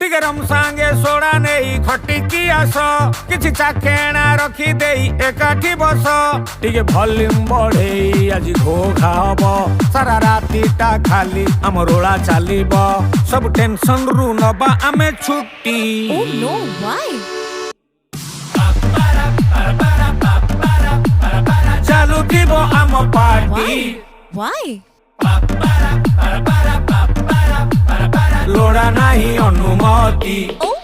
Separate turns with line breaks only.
टिके रम सांगे सोडा नहीं खटिकी आस किछि चाखेणा रखी देई एकाठी बस टिके भल्यूम बढ़ेई आज घोघा हब सारा रातीटा खाली आम रोला चलीब सब टेंशन रु नबा आमे छुट्टी।
Oh no, why?
चालू थीबो आम पार्टी
Why?
लोड़ा नाही अनुमति।
Oh